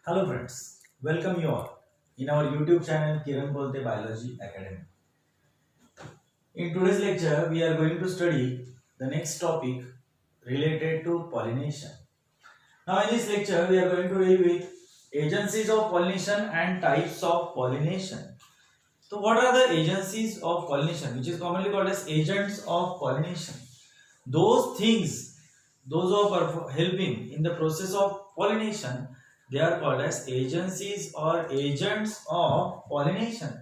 Hello friends, welcome you all in our YouTube channel Kiran Bolte Biology Academy. In today's lecture, we are going to study the next topic related to pollination. Now in this lecture, we are going to deal with agencies of pollination and types of pollination. So what are the agencies of pollination, which is commonly called as agents of pollination? Those things, those who are helping in the process of pollination, they are called as agencies or agents of pollination.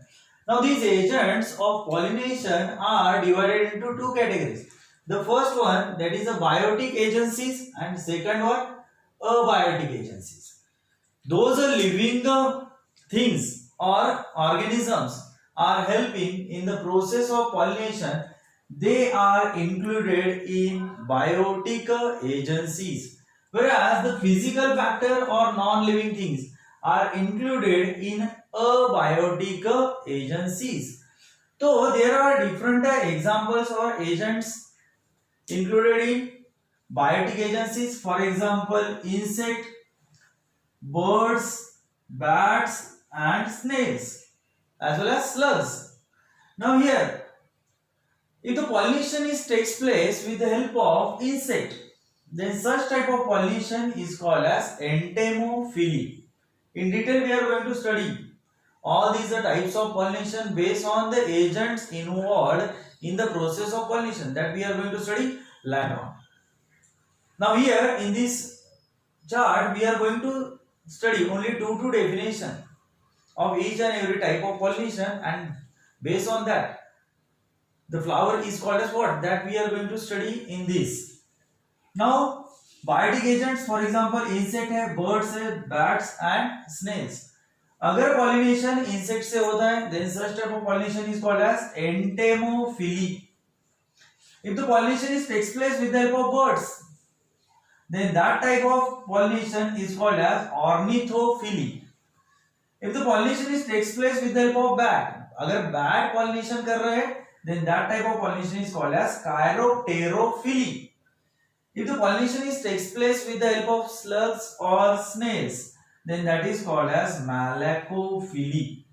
Now these agents of pollination are divided into two categories. The first one, that is the biotic agencies, and second one, abiotic agencies. Those are living things or organisms are helping in the process of pollination. They are included in biotic agencies, whereas the physical factor or non-living things are included in abiotic agencies. So there are different examples or agents included in biotic agencies. For example, insect, birds, bats and snails, as well as slugs. Now here, if the pollination takes place with the help of insect, then such type of pollination is called as entomophily. In detail, we are going to study all these types of pollination based on the agents involved in the process of pollination that we are going to study later on. Now here in this chart, we are going to study only two definition of each and every type of pollination, and based on that, the flower is called as what that we are going to study in this. Now biotic agents, for example, insect है, birds है, bats and snails. अगर pollination insect से होता है, then such type of pollination is called as entomophily. If the pollination takes place with the help of birds, then that type of pollination is called as ornithophily. If the pollination takes place with the help of bat, अगर bat pollination कर रहे हैं, then that type of pollination is called as chiropterophily. If the pollination takes place with the help of slugs or snails, then that is called as malacophily.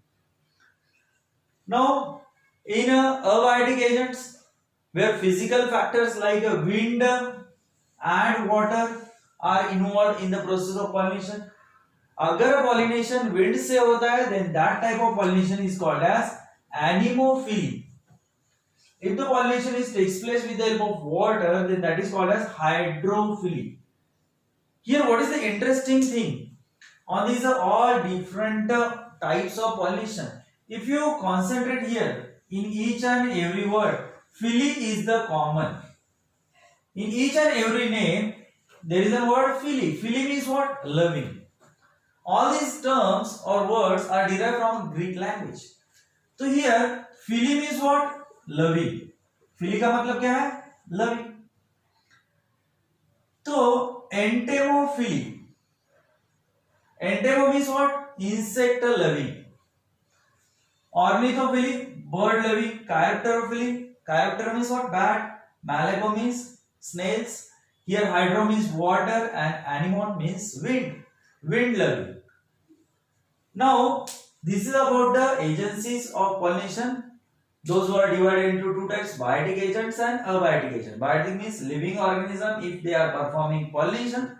Now, in abiotic agents, where physical factors like wind and water are involved in the process of pollination, अगर pollination wind से होता है, then that type of pollination is called as anemophily. If the pollination takes place with the help of water, then that is called as hydrophily. Here, what is the interesting thing? On these are all different types of pollination. If you concentrate here in each and every word, phily is the common. In each and every name, there is a word phily. Phily means what? Loving. All these terms or words are derived from Greek language. So here, phily means what? Loving. phily का मतलब क्या है? Loving. तो entomophily. Entomo means what? Insect loving. Ornithophily, bird loving. Chiropterophily, chiroptero means what? Bat. Malaco means snails. Here hydro means water and anemone means wind. Wind loving. Now this is about the agencies of pollination. Those who are divided into two types, biotic agents and abiotic agents. Biotic means living organism. If they are performing pollination,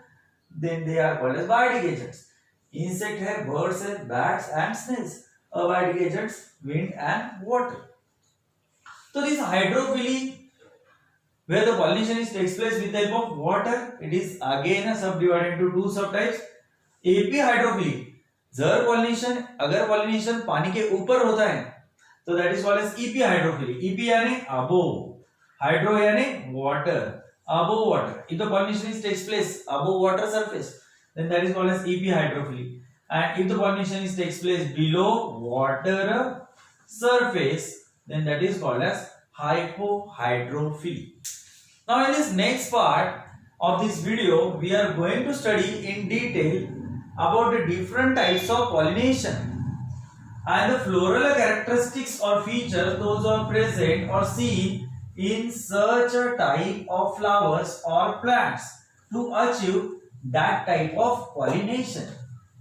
then they are called as biotic agents. Insect है, birds है, bats and snails. Abiotic agents, wind and water. So this hydrophily, where the pollination takes place with the help of water, it is again subdivided into two subtypes. Epihydrophily, जर pollination, अगर pollination पानी के ऊपर होता है, तो that is called as epihydrophily. Epi यानी above, hydro यानी water, above water. If the pollination takes place above water surface, then that is called as epihydrophily. And if the pollination takes place below water surface, then that is called as hypohydrophily. Now in this next part of this video, we are going to study in detail about the different types of pollination and the floral characteristics or features those are present or seen in such a type of flowers or plants to achieve that type of pollination.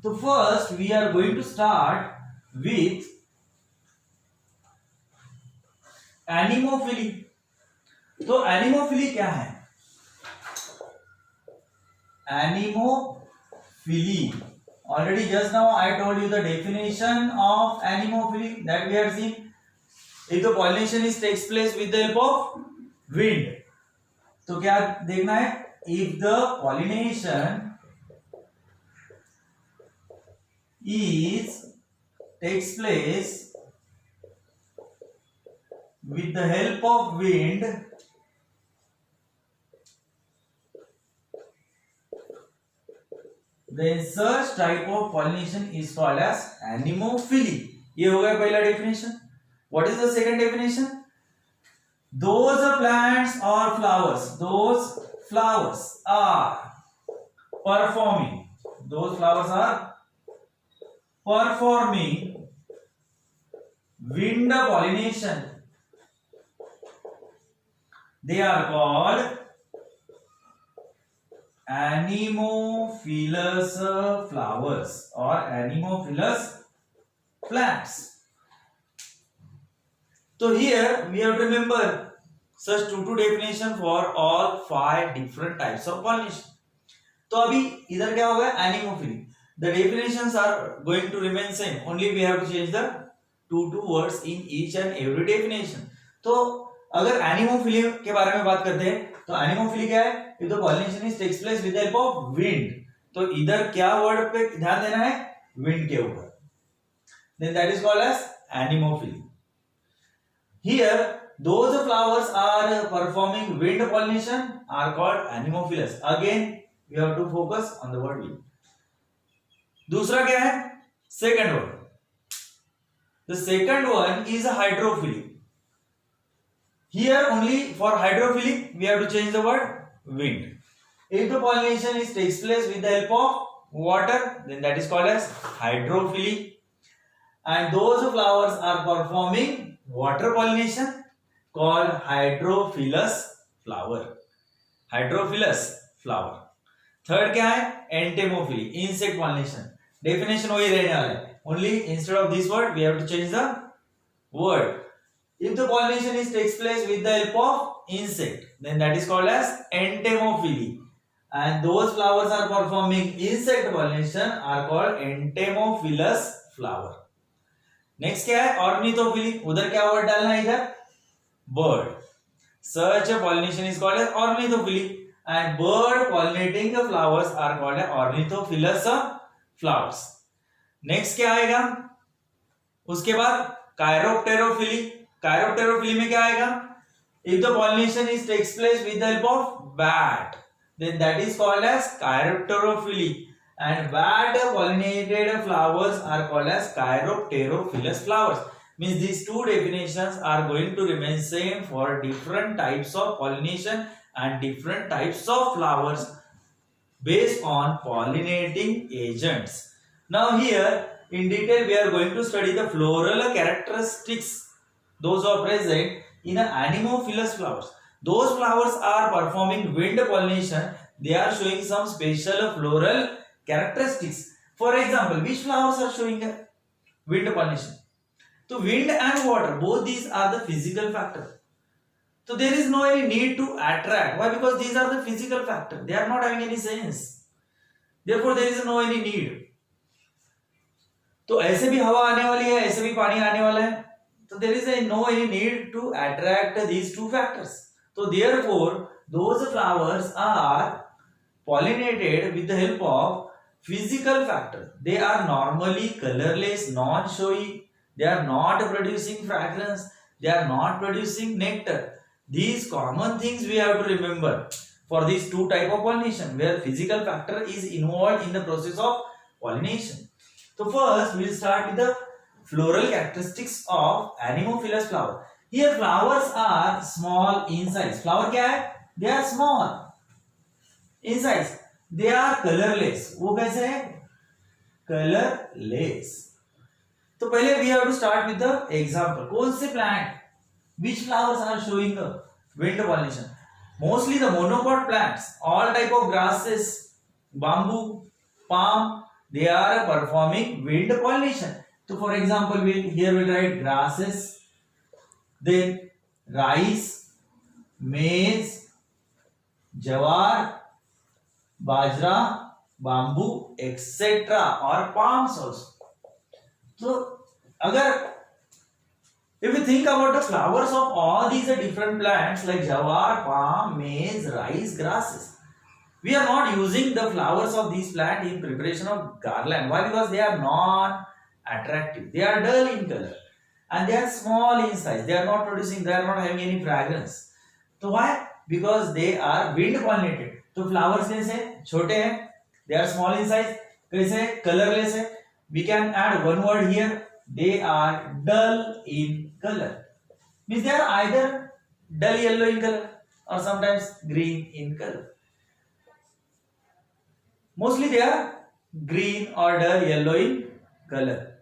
तो first we are going to start with anemophily. तो anemophily क्या है? Anemophily, already just now I told you the definition of anemophily that we have seen. If the pollination takes place with the help of wind, तो क्या देखना है? If the pollination takes place with the help of wind, then such type of pollination is called as anemophily. ये हो गया पहला definition. What is the second definition? Those plants or flowers, those flowers are performing wind pollination. They are called anemophilous flowers or anemophilous plants. So here we have to remember such two definition for all 5 different types of pollination. तो अभी इधर क्या होगा? Anemophily. The definitions are going to remain same. Only we have to change the two words in each and every definition. तो अगर anemophily के बारे में बात करते हैं तो एनिमोफिली क्या है? If the pollination takes place with the help of wind. तो इधर क्या वर्ड पे ध्यान देना है? विंड के ऊपर. Then that is called as anemophily. Here those flowers are performing wind pollination are called anemophilous. Again we have to focus on the word wind. दूसरा क्या है? Second one. The second one is hydrophily. Here only for hydrophily we have to change the word wind. If the pollination takes place with the help of water, then that is called as hydrophily. And those flowers are performing water pollination called hydrophilous flower. Hydrophilous flower. Third क्या है? Entomophily, insect pollination. Definition वही रहने वाला है. Only instead of this word we have to change the word. If the pollination takes place with the help of insect, then that is called as entomophily. And those flowers are performing insect pollination are called entomophilous flower. Next क्या है? Ornithophily. उधर क्या word डालना है? इधर bird. Such a pollination is called as ornithophily. And bird pollinating the flowers are called as ornithophilous flowers. Next क्या आएगा? उसके बाद chiropterophily. Chiropterophily में क्या आएगा? If the pollination takes place with the help of bat, then that is called as chiropterophily. And bat pollinated flowers are called as chiropterophilous flowers. Means these two definitions are going to remain same for different types of pollination and different types of flowers based on pollinating agents. Now here in detail we are going to study the floral characteristics. Those are present in an anemophilous flowers. Those flowers are performing wind pollination. They are showing some special floral characteristics. For example, which flowers are showing wind pollination? So wind and water, both these are the physical factor. So there is no any need to attract. Why? Because these are the physical factor. They are not having any sense. Therefore there is no any need. तो ऐसे भी हवा आने वाली है, ऐसे भी पानी आने वाला है. So there is no any need to attract these two factors. So therefore those flowers are pollinated with the help of physical factor. They are normally colorless, non-showy. They are not producing fragrance. They are not producing nectar. These common things we have to remember for these two type of pollination where physical factor is involved in the process of pollination. So first we will start with the floral characteristics of anemophilous flower. Here flowers are small in size. Flower क्या है? They are small in size. They are colorless. वो कैसे है? Colorless. तो पहले we have to start with the example. कौन से plant? Which flowers are showing the wind pollination? Mostly the monopod plants. All type of grasses, bamboo, palm, they are performing wind pollination. So for example, we'll write grasses, then rice, maize, jawar, bajra, bamboo, etc. or palms also. So, if we think about the flowers of all these different plants like jawar, palm, maize, rice, grasses, we are not using the flowers of these plants in preparation of garland. Why? Because they are not attractive. They are dull in color and they are small in size. They are not producing, they are not having any fragrance. So why? Because they are wind pollinated. तो flowers कैसे छोटे हैं, they are small in size, कैसे colorless है. We can add one word here. They are dull in color. Means they are either dull yellow in color or sometimes green in color. Mostly they are green or dull yellow in color.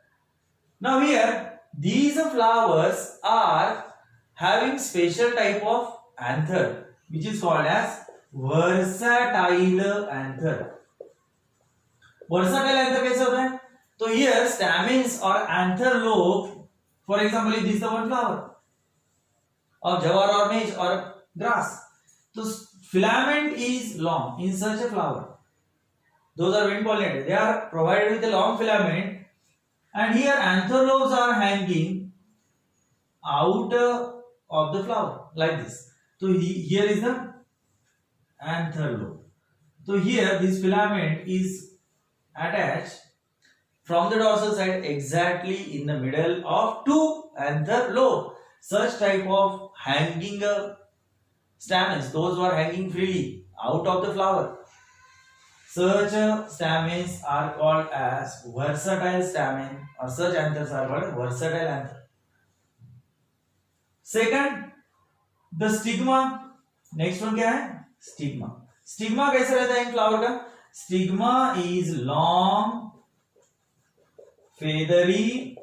Now here these flowers are having special type of anther which is called as versatile anther. Versatile anther कैसे होता है? So here stamens or anther lobe, for example, if this is the one flower of jawar or maize or grass, so filament is long in such a flower. Those are wind pollinated. They are provided with a long filament, and here anther lobes are hanging out of the flower like this. So here is the anther lobe. So here this filament is attached from the dorsal side exactly in the middle of two anther lobe. Such type of hanging stamens, those who are hanging freely out of the flower, such stamens are called as versatile stamen, or such anthers are called versatile anther. Second, the stigma. Next one क्या है? Stigma. Stigma कैसे रहता है इन flower का? Stigma is long, feathery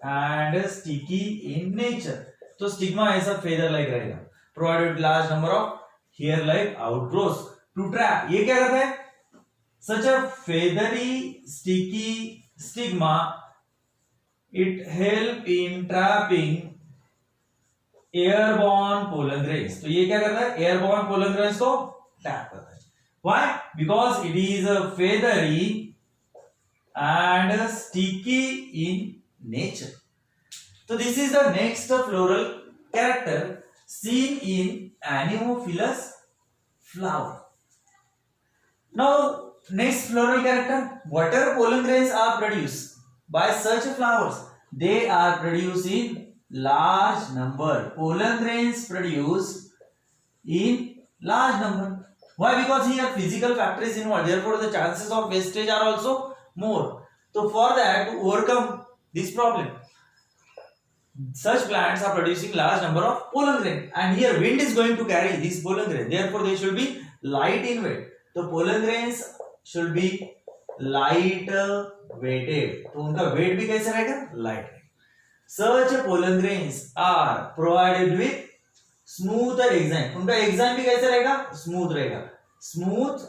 and sticky in nature. तो stigma ऐसा feather like रहेगा, provided with large number of hair like outgrowths to trap. ये क्या करता है? Such a feathery sticky stigma, it help in trapping airborne pollen grains. तो ये क्या करता है? एयरबॉर्न पोलन ग्रेन्स को ट्रैप करता है. Why? Because it is feathery and sticky in nature. So this is the next floral character seen in anemophilous flower. Now next floral character, whatever pollen grains are produced by such flowers, they are produced in large number. Pollen grains produced in large number. Why? Because here physical factor is involved, therefore the chances of wastage are also more. So for that, to overcome this problem, such plants are producing large number of pollen grain, and here wind is going to carry these pollen grain, therefore they should be light in weight. So pollen grains should be light weighted. तो उनका weight भी कैसे रहेगा? Light. Such pollen grains are provided with smooth exine. उनका exine भी कैसे रहेगा? Smooth रहेगा. Smooth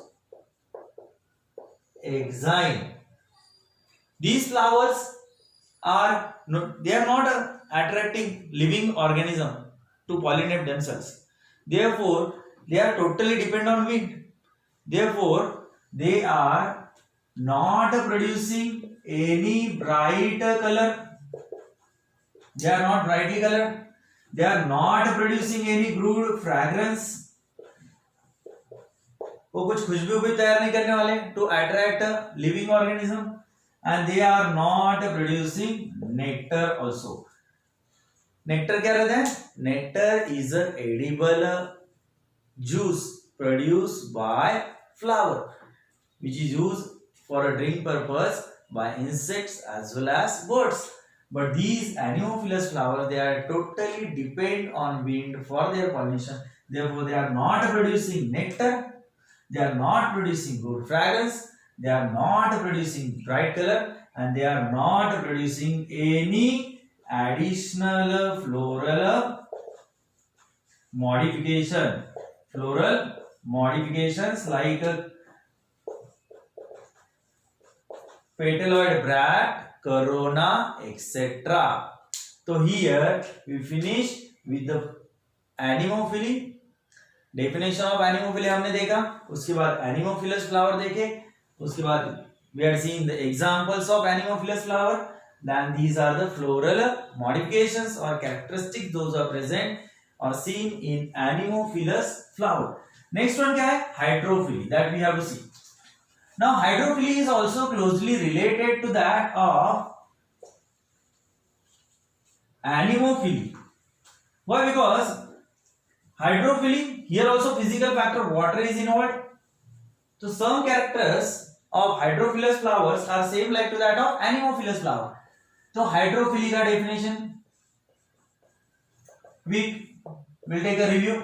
exine. These flowers are they are not attracting living organism to pollinate themselves. Therefore, they are totally dependent on wind. Therefore, they are not producing any bright color. They are not brightly colored. They are not producing any good fragrance. वो कुछ खुशबू भी तैयार नहीं करने वाले to attract living organism. And they are not producing nectar also. Nectar क्या रहता है? Nectar is an edible juice produced by flower, which is used for a drink purpose by insects as well as birds. But these anemophilous flowers, they are totally depend on wind for their pollination. Therefore, they are not producing nectar. They are not producing good fragrance. They are not producing bright color, and they are not producing any additional floral modification. Floral modifications like petaloid bracts, corona, etc. So here we finish with the anemophily. Definition of anemophily हमने देखा, उसके बाद anemophilous flower देखे, उसके बाद we are seeing the examples of anemophilous flower. Then these are the floral modifications or characteristics those are present or seen in anemophilous flower. Next one क्या है? Hydrophily. That we have to see. Now hydrophily is also closely related to that of anemophily. Why? Because hydrophily, here also physical factor water is involved. So some characters of hydrophilous flowers are same like to that of anemophilous flower. So hydrophily का definition we will take a review.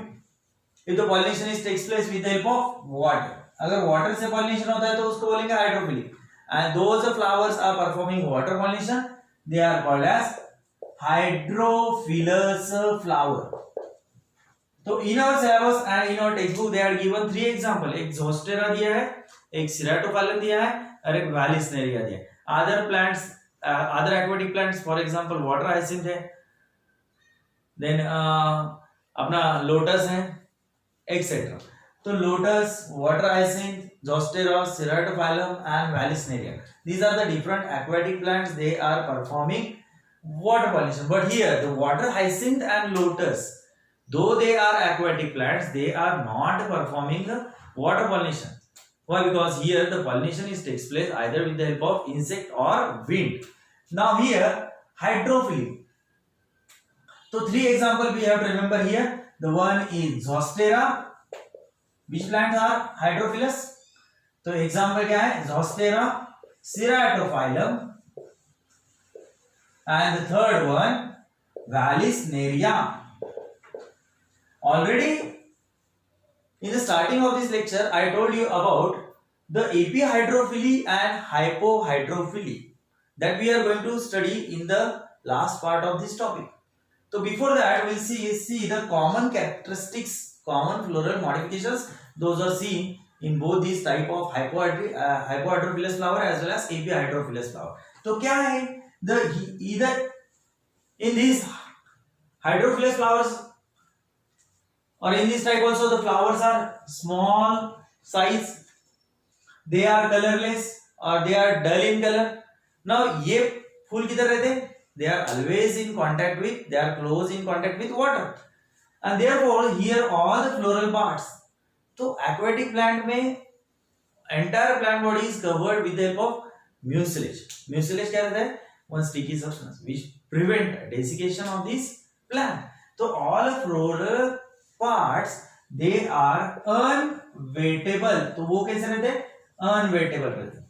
If the pollination is takes place with the help of water, अगर water से pollination होता है तो उसको बोलेंगे hydrophily. And those flowers are performing water pollination, they are called as hydrophilous flower. तो in our syllabus and in our textbook they are given three example. एक Zostera दिया है, एक Ceratophyllum दिया है और एक Vallisneria दिया है. Other plants, other aquatic plants, for example water hyacinth है, then अपना lotus है, etc. तो lotus, water hyacinth, Zostera, Ceratophyllum and Vallisneria. These are the different aquatic plants. They are performing water pollination. But here the water hyacinth and lotus, though they are aquatic plants, they are not performing water pollination. Why? Because here the pollination is takes place either with the help of insect or wind. Now here hydrophily. So three examples we have to remember here. The one is Zostera. Which plants are hydrophilous? So example क्या है? Zostera, Ceratophyllum, and the third one Vallisneria. Already in the starting of this lecture I told you about the epihydrophily and hypohydrophily that we are going to study in the last part of this topic. So before that we'll see the common characteristics, common floral modifications those are seen in both these type of hypohydrophilous flower as well as epihydrophilous flower. तो क्या है? The either in these hydrophilous flowers or in this type also the flowers are small size, they are colorless or they are dull in color. Now ये फूल किधर रहते हैं? They are always in contact with, they are close in contact with water, and therefore here all the floral parts. तो aquatic plant में entire plant body is covered with the help of mucilage. Mucilage क्या रहता है? One sticky substance which prevent desiccation of this plant. So all floral parts they are unwettable. तो वो कैसे रहते हैं? Unwettable रहते हैं.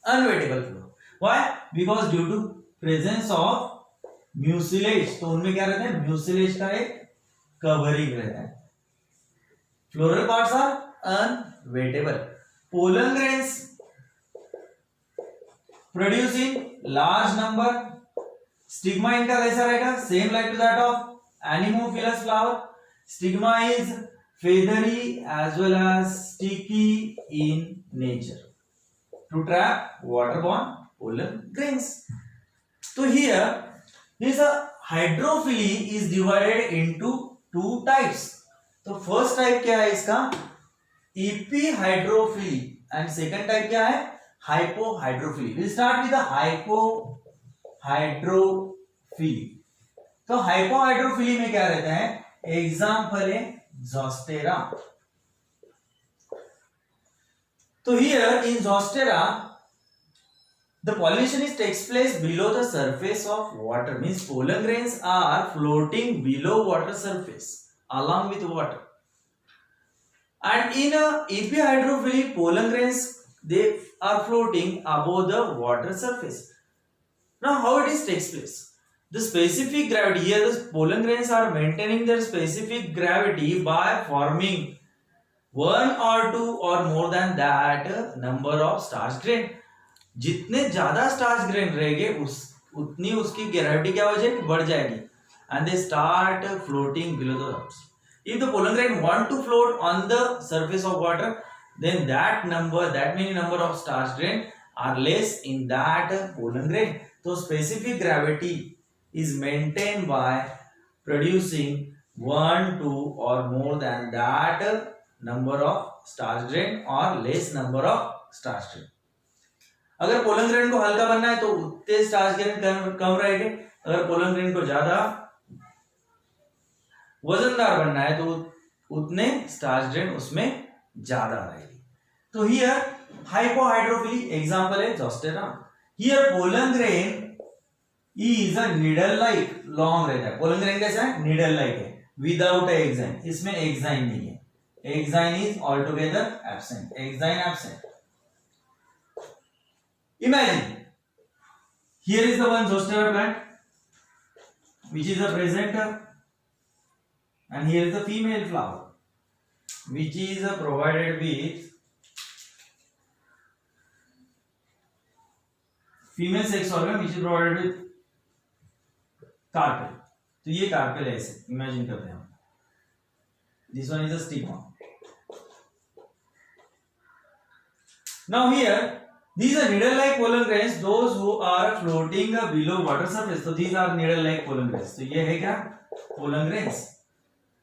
Unwettable flower. Why? Because due to presence of mucilage. तो उनमें क्या रहता है? Mucilage का एक covering रहता है. Floral parts are unwettable. Pollen grains produce in large number. Stigma इनका कैसा रहेगा? Same like to that of anemophilous flower. Stigma is feathery as well as sticky in nature to trap waterborne pollen grains. So here this hydrophily is divided into two types. तो first type क्या है इसका? epihydrophily and second type क्या है? hypohydrophily. We'll start with the hypohydrophily. तो hypohydrophily में क्या रहता है? एग्जाम्पल है Zostera. तो here in Zostera the pollination takes place below the surface of water, means pollen grains are floating below water surface along with water. And in epihydrophily pollen grains they are floating above the water surface. Now how it takes place? The specific gravity, here the pollen grains are maintaining their specific gravity by forming one or two or more than that number of starch grain. जितने ज्यादा starch grain रहेंगे उतनी उसकी gravity क्या हो जाएगी? बढ़ जाएगी. And they start floating below the surface. If the pollen grain want to float on the surface of water, then that many number of starch grain are less in that pollen grain. So specific gravity is maintained by producing 1, 2 or more than that number of starch grain or less number of starch grain. अगर pollen grain को हल्का बनना है तो उतने starch grain कम रहेंगे, अगर pollen grain को ज्यादा वजनदार बनना है तो उतने स्टार्च ग्रेन उसमें ज्यादा रहेगी. तो हियर हाइपोहाइड्रोफिली एग्जांपल है Zostera. Here pollen grain is a needle like, long रहता है. पोलन ग्रेन कैसा है? नीडल लाइक है, विदाउट एक्साइन. इसमें एक्साइन नहीं है, exine is all together absent, exine absent. Imagine here is the one Zostera plant which is a presenter, and here is the female flower which is provided with female sex organ which is provided with carpel. तो ये carpel है, ऐसे imagine करते हैं हम. This one is a stigma. Now here these are needle-like pollen grains, those who are floating below water surface. So these are needle-like pollen grains. तो ये है क्या? Pollen grains.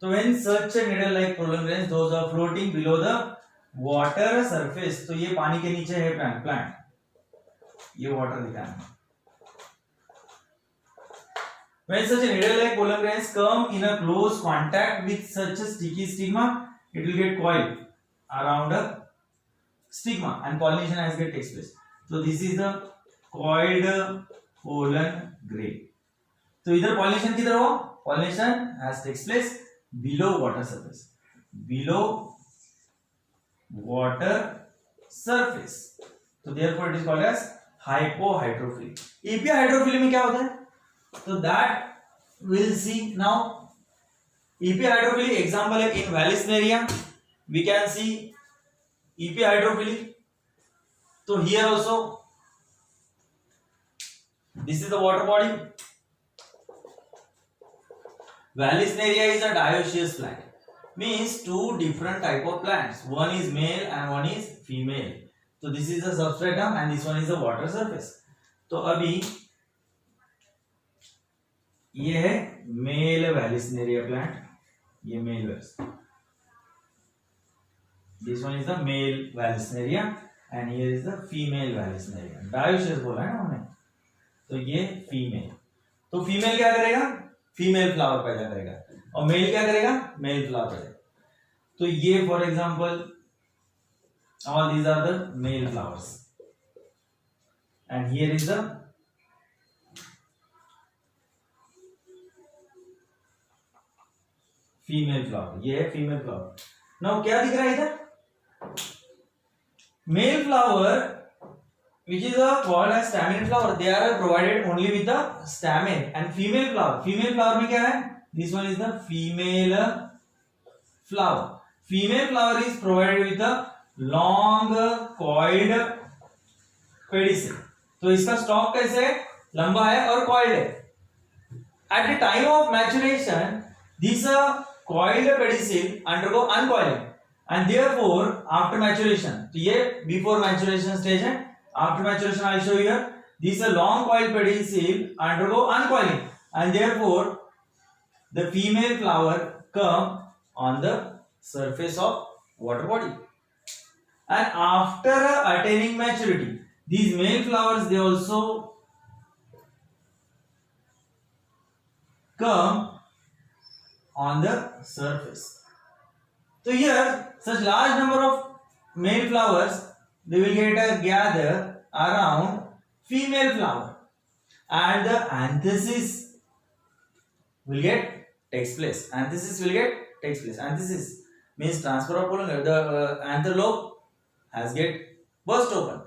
So when such a needle-like pollen grains, those are floating below the water surface. तो ये पानी के नीचे है plant. ये water दिखा है. When such a needle-like pollen grains come in a close contact with such a sticky stigma, it will get coiled around a stigma and pollination has get takes place. So this is the coiled pollen grain. तो इधर pollination किधर हुआ? Pollination has takes place below water surface. Below water surface. So therefore it is called as hypohydrophily. Epihydrophily में क्या होता है? So that we'll see now. Epihydrophily example है in Vallisneria. We can see epihydrophily. So here also this is the water body. Vallisneria is a dioecious plant, means two different type of plants, one is male and one is female. So this is the substratum and this one is the water surface. तो अभी ये है mail Vallisneria plant, ये mail Vallisneria. This one is the male Vallisneria and here is the female Vallisneria. Dioecious बोला है ना हमने, तो ये फीमेल. तो फीमेल क्या करेगा? फीमेल फ्लावर पैदा करेगा और मेल क्या करेगा? मेल फ्लावर पैदा. तो ये for example all these are the male flowers and here is the female flower. ये है फीमेल फ्लावर. नाउ क्या दिख रहा है इधर? Male flower which is called as stamen flower, they are provided only with the stamen. And female flower में क्या है? This one is the female flower. Female flower is provided with a long coiled pedicel. तो इसका stock कैसे है? लंबा है और coiled है. At the time of maturation, this coiled pedicel undergo uncoiling. And therefore after maturation, तो ये before maturation stage है. After maturation I show you here, this long coiled pedicel undergo uncoiling and therefore the female flower come on the surface of water body. And after attaining maturity, these male flowers they also come on the surface. So here such large number of male flowers they will get gather around female flower and the anthesis will get takes place. Anthesis will get takes place. Anthesis means transfer of pollen. The anther lobe has get burst open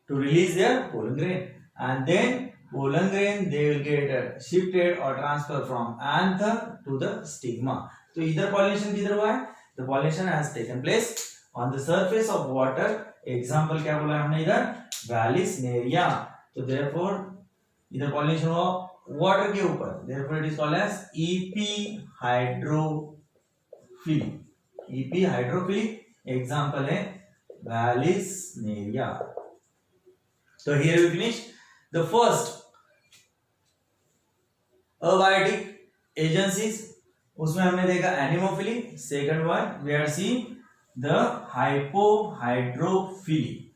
to release their pollen grain, and then pollen grain they will get shifted or transferred from anther to the stigma. तो इधर pollination किधर हुआ है? The pollination has taken place on the surface of water. Example क्या बोला हमने इधर? Vallisneria. तो therefore इधर pollination हुआ water के ऊपर. Therefore it is called as epihydrophily. Epihydrophily example है Vallisneria. So here we finish the first abiotic agencies. उसमें हमने देखा anemophily. Second one we are seeing the hypohydrophily.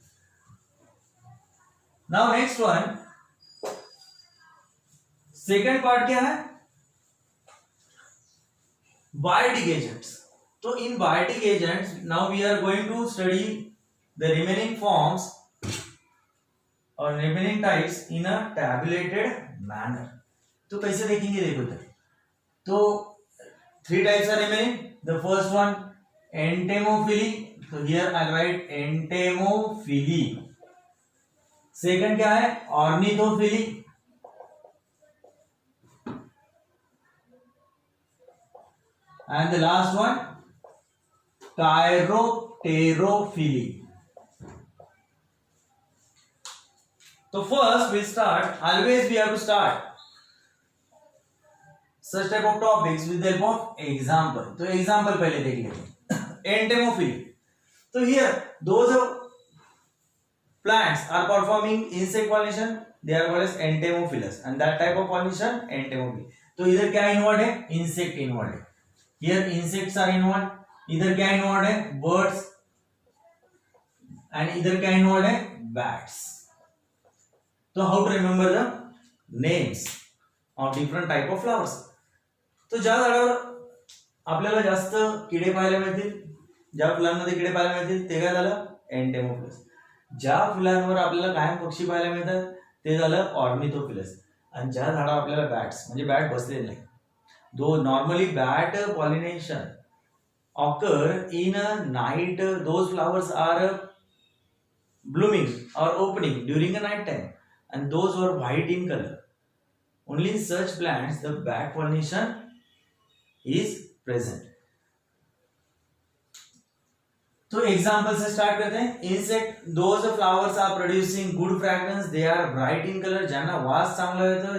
Now next one, second part क्या है? Biotic agents. तो इन biotic agents now we are going to study the remaining forms और remaining types in a tabulated manner. तो कैसे देखेंगे देखो इधर. तो 3 types are remaining. The first one entomophily. So here I write entomophily. Second क्या है? ornithophily. And the last one chiropterophily. So first we start. Always we have to start such type of topics with the help of example. तो example पहले देख लेते हैं. Entomophily. So here those plants are performing insect pollination, they are called as entomophilous, and that type of pollination entomophily. तो इधर क्या involve है? Insect involve है. Here insects are involved. इधर क्या इन्वॉल्व है? बर्ड्स. एंड इधर क्या इन्वॉल्व है? बैट्स. तो how to remember the names of different type of flowers. तो ज्या झाडावर आपल्याला जास्त किडे पाहायला मिळतील, ज्या फुलांमध्ये किडे पाहायला मिळतील ते काय झालं? एंटेमोफिलस. ज्या फुलांवर आपल्याला कायम पक्षी पाहायला मिळतात ते झालं ऑर्निथोफिलस. आणि ज्या झाडावर आपल्याला बॅट्स म्हणजे बॅट बसलेले नाही. Though normally bat pollination occur in night. Those flowers are blooming or opening during a night time, and those were white in color. Only in such plants the bat pollination is present. तो example से start करते हैं. Insect, those flowers are producing good fragrance, they are bright in colour, ज्यांना वास चांगला येतो,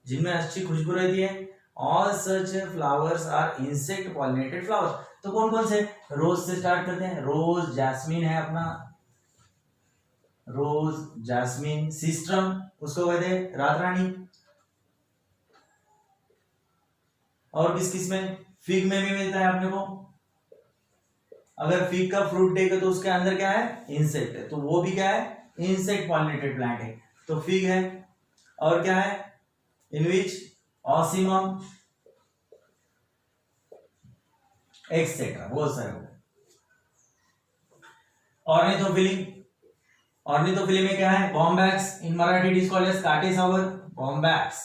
जिनमें अच्छी खुशबू रहती है. All such flowers are insect pollinated flowers. तो कौन कौन से? रोज से स्टार्ट करते हैं. रोज, जैस्मिन है अपना, रोज, जैस्मिन. सिस्ट्रम उसको कहते हैं रात रानी. और किस किस में? फिग में भी मिलता है अपने को. अगर फिग का फ्रूट देखे तो उसके अंदर क्या है? इंसेक्ट है. तो वो भी क्या है? इंसेक्ट पॉलिनेटेड प्लांट है. तो फिग है. और क्या है? इन विच ऑसिमम एक्सेट्रा, बहुत सारे. ऑर्निथोफिली. ऑर्निथोफिली में क्या है? Bombax. In Marathi it is called as काटे सावर. Bombax.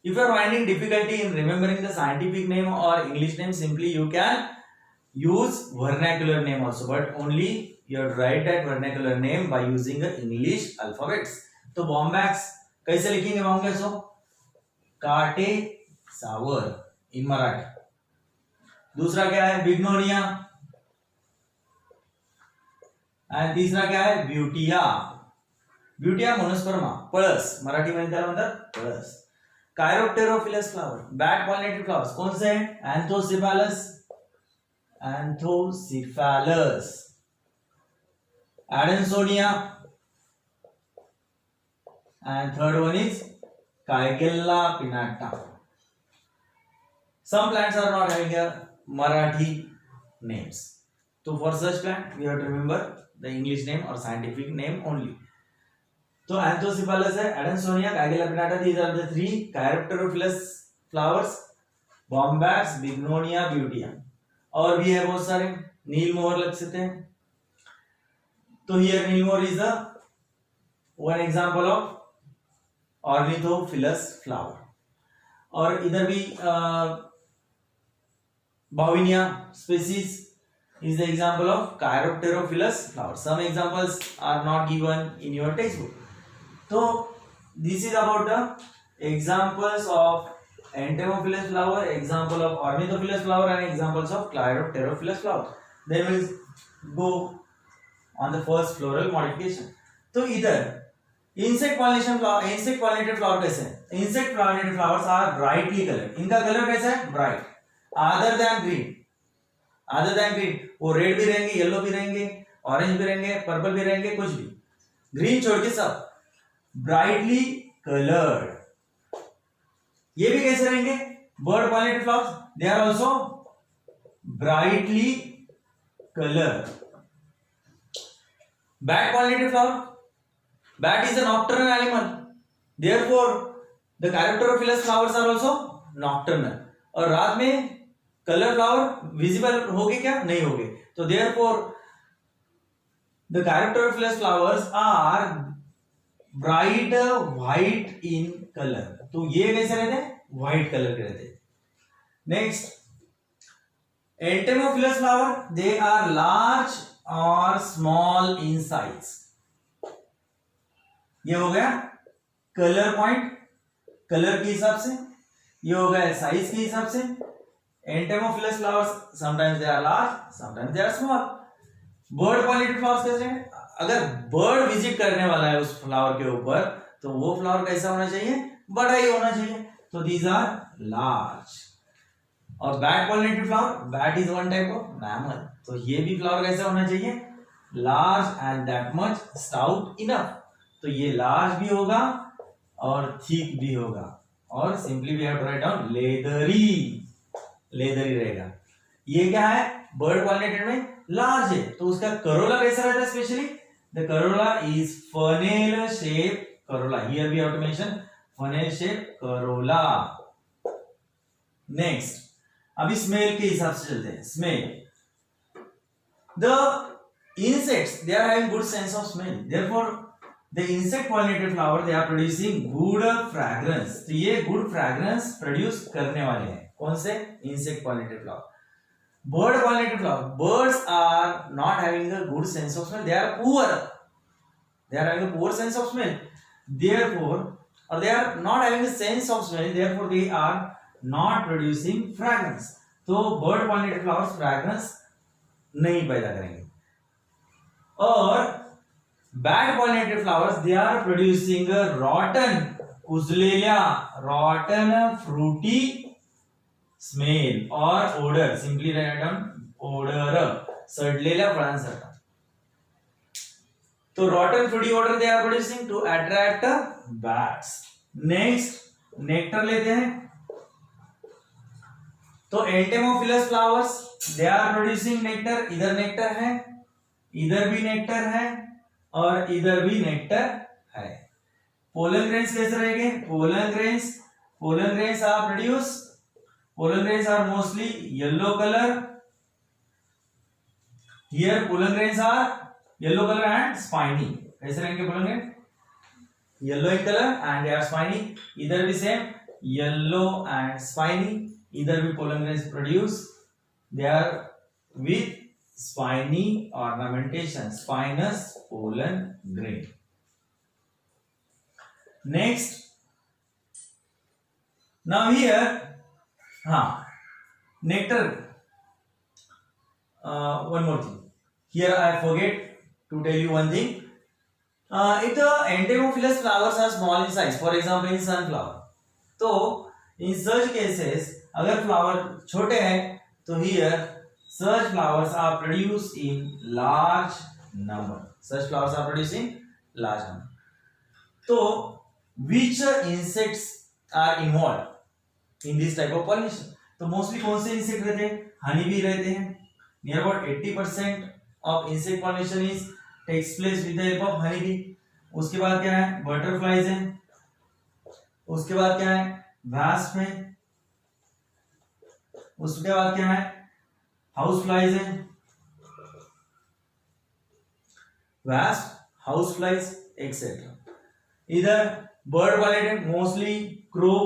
If you are finding difficulty in remembering the scientific name or English name, simply you can use vernacular name also, but only you have to write that vernacular name by using the English alphabets. तो Bombax कैसे लिखेंगे? Bombax को काटे सावर इन मराठी. दूसरा क्या है? बिग्नोनिया. And तीसरा क्या है? ब्यूटिया. Butea monosperma. पळस, मराठी मध्ये त्याला म्हणतात पळस. Chiropterophilous flower, bat pollinated flowers कौन से हैं? Anthocephalus. Anthocephalus. Adansonia. And third one is Kigelia pinnata. Some plants are not having a Marathi names. So for such plant we have to remember the English name or scientific name only. तो Anthocephalus है, Adansonia, Kigelia pinnata, these are the 3 chiropterophilous flowers. Bombax, Bignonia, Butea. और भी है बहुत सारे. नीलमोहर लग सकते हैं. तो हियर नीलमोहर is the one example of ornithophilous flower. और इधर भी Bauhinia species is the example of Chiropterophilus flower. Some examples are not given in your textbook. So this is about the examples of entomophilous flower, example of ornithophilous flower, and examples of Chiropterophilous flower. Then we will go on the first floral modification. तो इधर insect pollinated flower कैसे है? Insect pollinated flowers are brightly colored. इनका colour कैसा है? Bright. Other than green. वो red भी रहेंगे, येलो भी रहेंगे, ऑरेंज भी रहेंगे, पर्पल भी रहेंगे, कुछ भी. ग्रीन छोड़ के सब. Brightly coloured. ये भी कैसे रहेंगे? Bird pollinated flowers they are also brightly coloured. Bat pollinated flower. Bat is a nocturnal animal. Therefore, the Caryopterophilous flowers are also nocturnal. और रात में कलर फ्लावर विजिबल होंगे क्या? नहीं होंगे. तो therefore, the Caryopterophilous flowers are bright white in color. तो ये कैसे रहते हैं? व्हाइट कलर के रहते हैं. Next, Entomophilous flower, they are large और स्मॉल इन साइज. ये हो गया कलर पॉइंट, कलर के हिसाब से. ये हो गया साइज के हिसाब से. Entomophilous flowers sometimes they are large, sometimes they are small. Bird pollinated flowers कैसे हैं? अगर बर्ड विजिट करने वाला है उस फ्लावर के ऊपर तो वो फ्लावर कैसा होना चाहिए? बड़ा ही होना चाहिए. तो दीज आर लार्ज. और bat pollinated flower, bat is one type of mammal. तो ये भी फ्लावर कैसा होना चाहिए? Large and that much stout enough. तो ये लार्ज भी होगा और थिक भी होगा. और simply we have to write down leathery. Leathery रहेगा. ये क्या है? बर्ड पॉलिनेटेड में लार्ज है तो उसका करोला कैसा रहता है? Specially the corolla is funnel shape corolla. Here we have to mention funnel shape corolla. Next, अभी स्मेल के हिसाब से चलते हैं. Smell, the insects they are having good sense of smell, therefore the insect pollinated flower they are producing good fragrance. तो ये good fragrance produce करने वाले हैं. कौन से? insect pollinated flower. bird pollinated flower, birds are not having a good sense of smell, they are poor, they are having a poor sense of smell, therefore, or they are not having a sense of smell, therefore they are not producing fragrance. तो bird pollinated flowers fragrance नहीं पैदा करेंगे. और bat pollinated flowers they are producing rotten, कुजलेल्या, rotten fruity smell और odour. Simply write down odour, सडलेल्या फळांसारखा. तो rotten fruity odour they are producing to attract bats. Next, nectar लेते हैं. तो entomophilous flowers they are producing nectar. इधर nectar है, इधर भी नेक्टर है और इधर भी नेक्टर है. पोलन ग्रेन्स कैसे रहेंगे? Pollen grains are produce, pollen grains are mostly yellow colour. Here pollen grains are yellow colour and spiny. कैसे रहेंगे pollen grain? Yellow in colour and they are spiny. इधर भी सेम येलो एंड स्पाइनी. इधर भी pollen grains produce, they are with spiny ornamentation, spinous pollen grain. Next, now here nectar. One more thing here, I forget to tell you one thing. If the entomophilous flowers are small in size, for example in sunflower, तो in such cases अगर flower छोटे हैं तो here such flowers are produced in large number. Such flowers are produced in large number. तो which insects are involved in this type of pollination? तो mostly कौन से insect रहते हैं? हनी बी रहते हैं. Near about 80% of insect pollination is takes place with the help of honey bee. उसके बाद क्या है? बटरफ्लाइज हैं. उसके बाद क्या है? वास्प है. उसके बाद क्या है? हाउस फ्लाइज है. Wasp, house flies etcetera. इधर bird pollinated mostly crow,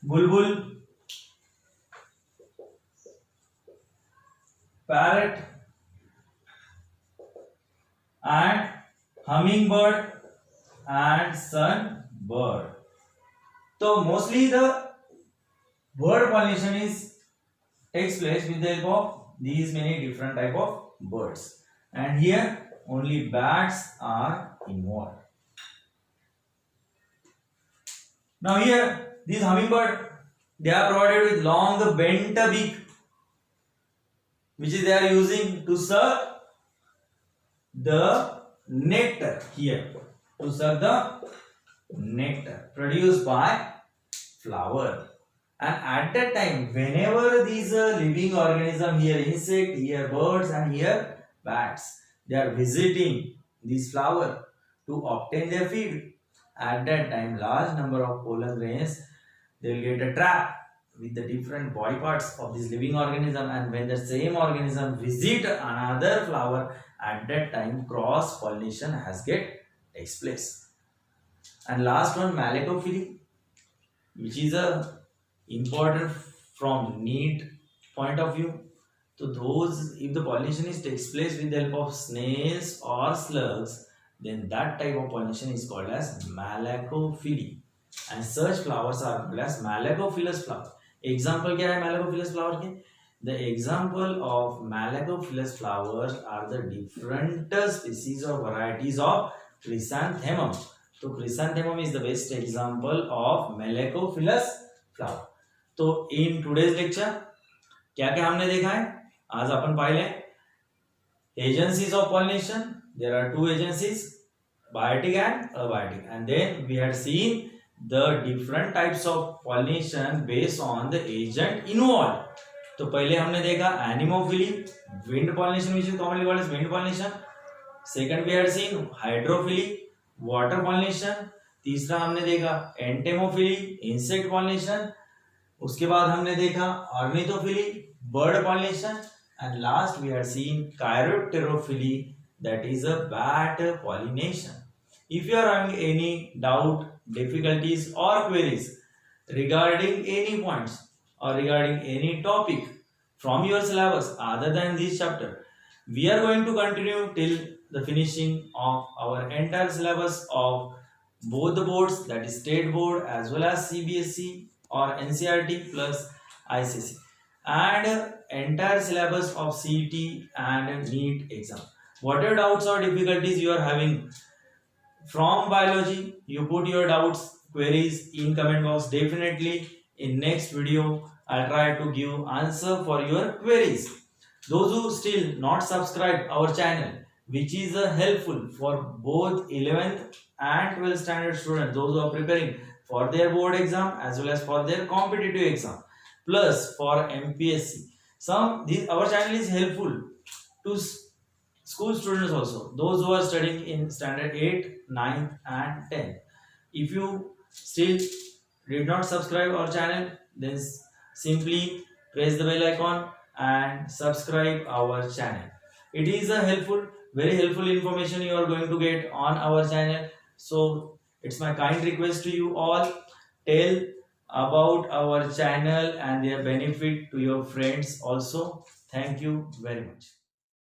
bulbul, parrot and hummingbird and sunbird. तो mostly the bird pollination takes place with the help of these many different type of birds, and here only bats are involved. Now here these hummingbird, they are provided with long bent beak which is they are using to suck the nectar here, to suck the nectar produced by flower. And at that time, whenever these living organism, here insect, here birds, and here bats, they are visiting this flower to obtain their feed. At that time, large number of pollen grains, they will get a trap with the different body parts of this living organism, and when the same organism visit another flower, at that time cross pollination has takes place. And last one, malacophily, which is a important from need point of view. So those, if the pollination is takes place with the help of snails or slugs, then that type of pollination is called as malacophily, and such flowers are called as malacophilous flower. Example क्या है malacophilous flower के? The example of malacophilous flowers are the different species or varieties of chrysanthemum. So chrysanthemum is the best example of malacophilous flower. तो in today's lecture क्या क्या हमने देखा है? आज अपन पाहिले agencies of pollination. There are two agencies, biotic and abiotic, and then we had seen the different types of pollination based on the agent involved. तो पहले हमने देखा anemophily, wind pollination, which is commonly called as wind pollination. Second we had seen hydrophily, water pollination. तीसरा हमने देखा entomophily, insect pollination. उसके बाद हमने देखा ornithophily, bird pollination, and last we had seen chiropterophily, that is a bat pollination. If you are having any doubt, difficulties or queries regarding any points or regarding any topic from your syllabus other than this chapter, we are going to continue till the finishing of our entire syllabus of both the boards, that is state board as well as CBSE or NCERT plus ICC, and entire syllabus of CET and NEET exam. Whatever doubts or difficulties you are having from biology, you put your doubts, queries in comment box. Definitely in next video I'll try to give answer for your queries. Those who still not subscribe our channel, which is helpful for both 11th and 12th standard students, those who are preparing for their board exam as well as for their competitive exam, plus for MPSC. Our channel is helpful to school students also, those who are studying in standard 8, 9 and 10. If you still did not subscribe our channel, then simply press the bell icon and subscribe our channel. It is a very helpful information you are going to get on our channel. So it's my kind request to you all, tell about our channel and their benefit to your friends also. Thank you very much.